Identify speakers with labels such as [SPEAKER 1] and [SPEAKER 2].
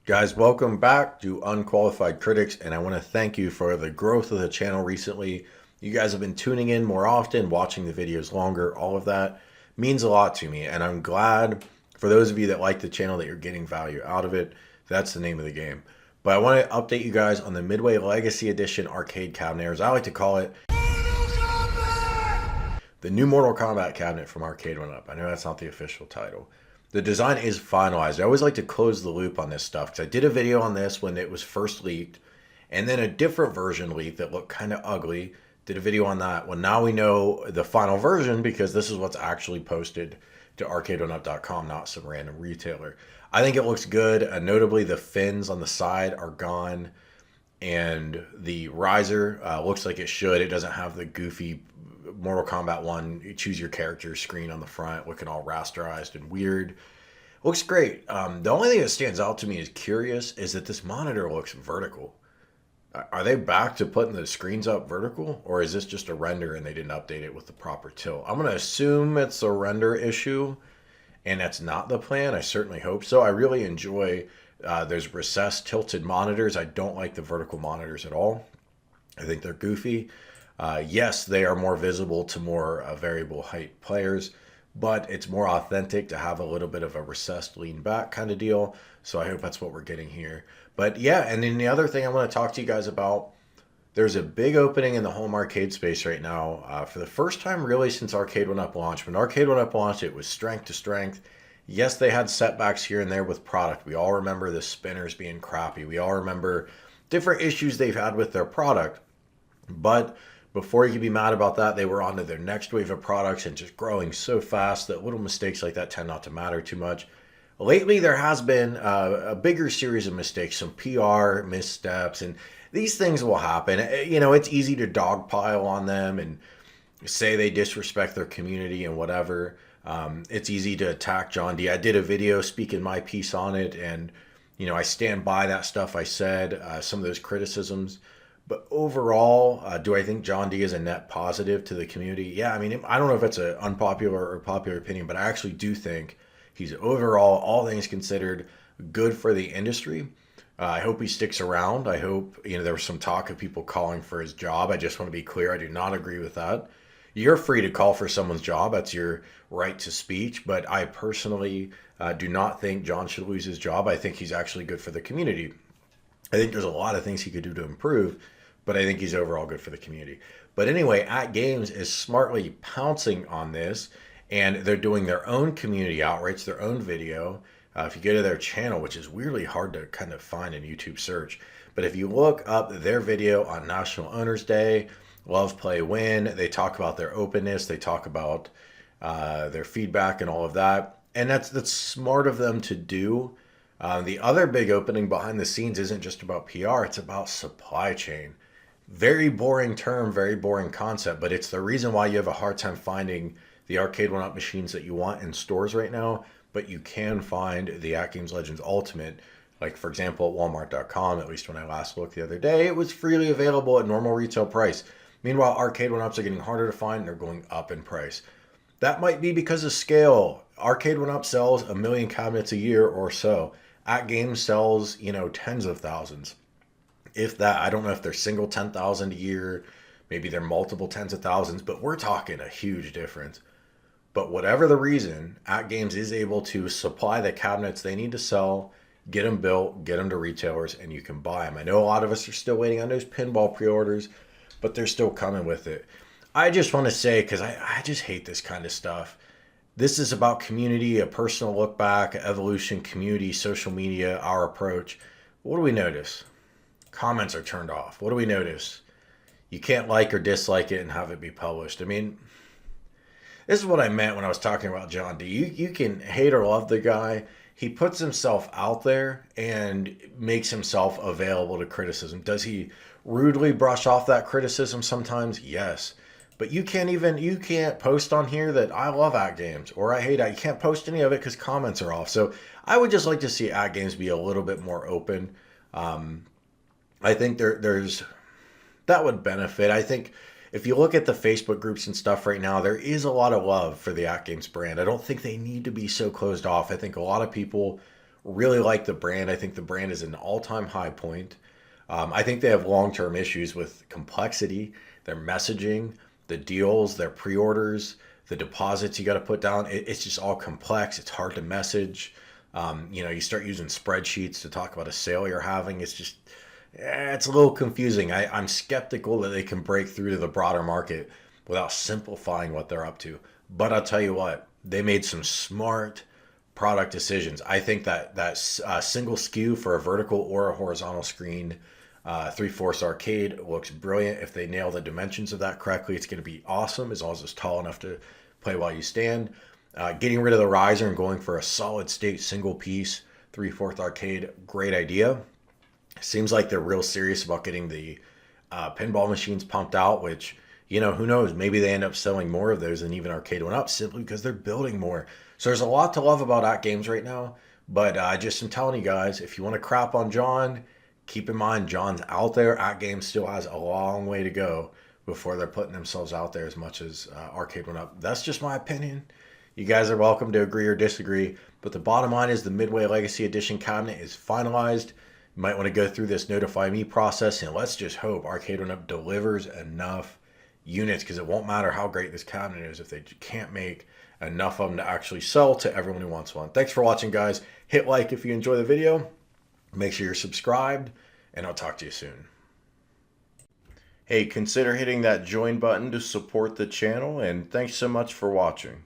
[SPEAKER 1] Guys, welcome back to Unqualified Critics, and I want to thank you for the growth of the channel recently. You guys have been tuning in more often, watching the videos longer, all of that means a lot to me, and I'm glad for those of you that like the channel that you're getting value out of it. That's the name of the game. But I want to update you guys on the Midway Legacy Edition arcade cabinet, as I like to call it, the new Mortal Kombat cabinet from Arcade One Up. I know that's not the official title. The design is finalized. I always like to close the loop on this stuff because I did a video on this when it was first leaked, and then a different version leaked that looked kind of ugly. Did a video on that. Well, now we know the final version because this is what's actually posted to arcade1up.com, not some random retailer. I think it looks good. Notably, the fins on the side are gone, and the riser looks like it should. It doesn't have the goofy Mortal Kombat 1, you choose your character screen on the front, looking all rasterized and weird. Looks great. The only thing that stands out to me as curious is that this monitor looks vertical. Are they back to putting the screens up vertical, or is this just a render and they didn't update it with the proper tilt? I'm going to assume it's a render issue, and that's not the plan. I certainly hope so. I really enjoy those recessed tilted monitors. I don't like the vertical monitors at all. I think they're goofy. Yes, they are more visible to more variable height players, but it's more authentic to have a little bit of a recessed lean back kind of deal. So I hope that's what we're getting here. But yeah, and then the other thing I want to talk to you guys about, there's a big opening in the home arcade space right now. For the first time really since Arcade One Up launched. When Arcade One Up launched, it was strength to strength. Yes, they had setbacks here and there with product. We all remember the spinners being crappy. We all remember different issues they've had with their product. But before you could be mad about that, they were on to their next wave of products and just growing so fast that little mistakes like that tend not to matter too much. Lately, there has been a bigger series of mistakes, some PR missteps, and these things will happen. You know, it's easy to dogpile on them and say they disrespect their community and whatever. It's easy to attack John D. I did a video speaking my piece on it, and, you know, I stand by that stuff I said, some of those criticisms. But overall, do I think John D is a net positive to the community? Yeah, I mean, I don't know if it's an unpopular or popular opinion, but I actually do think he's overall, all things considered, good for the industry. I hope he sticks around. I hope, you know, there was some talk of people calling for his job. I just want to be clear, I do not agree with that. You're free to call for someone's job. That's your right to speech. But I personally do not think John should lose his job. I think he's actually good for the community. I think there's a lot of things he could do to improve, but I think he's overall good for the community. But anyway, AtGames is smartly pouncing on this, and they're doing their own community outreach, their own video. If you go to their channel, which is weirdly hard to kind of find in YouTube search, but if you look up their video on National Owners Day, Love, Play, Win, they talk about their openness, they talk about their feedback and all of that, and that's smart of them to do. The other big opening behind the scenes isn't just about PR, it's about supply chain. Very boring term, very boring concept, but it's the reason why you have a hard time finding the Arcade One Up machines that you want in stores right now, but you can find the AtGames Legends Ultimate. Like, for example, at walmart.com, at least when I last looked the other day, it was freely available at normal retail price. Meanwhile, Arcade One Ups are getting harder to find and they're going up in price. That might be because of scale. Arcade One Up sells 1 million cabinets a year or so. AtGames sells, you know, tens of thousands. If that, I don't know if they're single 10,000 a year, maybe they're multiple tens of thousands, but we're talking a huge difference. But whatever the reason, AtGames is able to supply the cabinets they need to sell, get them built, get them to retailers, and you can buy them. I know a lot of us are still waiting on those pinball pre-orders, but they're still coming with it. I just want to say, because I just hate this kind of stuff. This is about community, a personal look back, evolution, community, social media, our approach. What do we notice? Comments are turned off. What do we notice? You can't like or dislike it and have it be published. I mean, this is what I meant when I was talking about John D. You can hate or love the guy. He puts himself out there and makes himself available to criticism. Does he rudely brush off that criticism sometimes? Yes. But you can't post on here that I love AtGames or I hate it. You can't post any of it because comments are off. So I would just like to see AtGames be a little bit more open. I think there's that would benefit. I think if you look at the Facebook groups and stuff right now, there is a lot of love for the AtGames brand. I don't think they need to be so closed off. I think a lot of people Really like the brand. I think the brand is an all-time high point. I think they have long-term issues with complexity, their messaging, the deals, their pre-orders, the deposits you got to put down. It's just all complex. It's hard to message. You start using spreadsheets to talk about a sale you're having. It's just, it's a little confusing. I'm skeptical that they can break through to the broader market without simplifying what they're up to. But I'll tell you what, they made some smart product decisions. I think that single SKU for a vertical or a horizontal screen 3/4 arcade looks brilliant. If they nail the dimensions of that correctly, it's going to be awesome as long as it's tall enough to play while you stand. Getting rid of the riser and going for a solid state single piece 3/4 arcade, great idea. Seems like they're real serious about getting the pinball machines pumped out, which, who knows? Maybe they end up selling more of those than even Arcade One Up simply because they're building more. So there's a lot to love about AtGames right now. But just I'm telling you guys, if you want to crap on John, keep in mind John's out there. AtGames still has a long way to go before they're putting themselves out there as much as Arcade One Up. That's just my opinion. You guys are welcome to agree or disagree. But the bottom line is the Midway Legacy Edition cabinet is finalized. You might want to go through this notify me process, and let's just hope Arcade One Up delivers enough units, because it won't matter how great this cabinet is if they can't make enough of them to actually sell to everyone who wants one. Thanks for watching, guys. Hit like if you enjoy the video. Make sure you're subscribed, and I'll talk to you soon. Hey, consider hitting that join button to support the channel, and thanks so much for watching.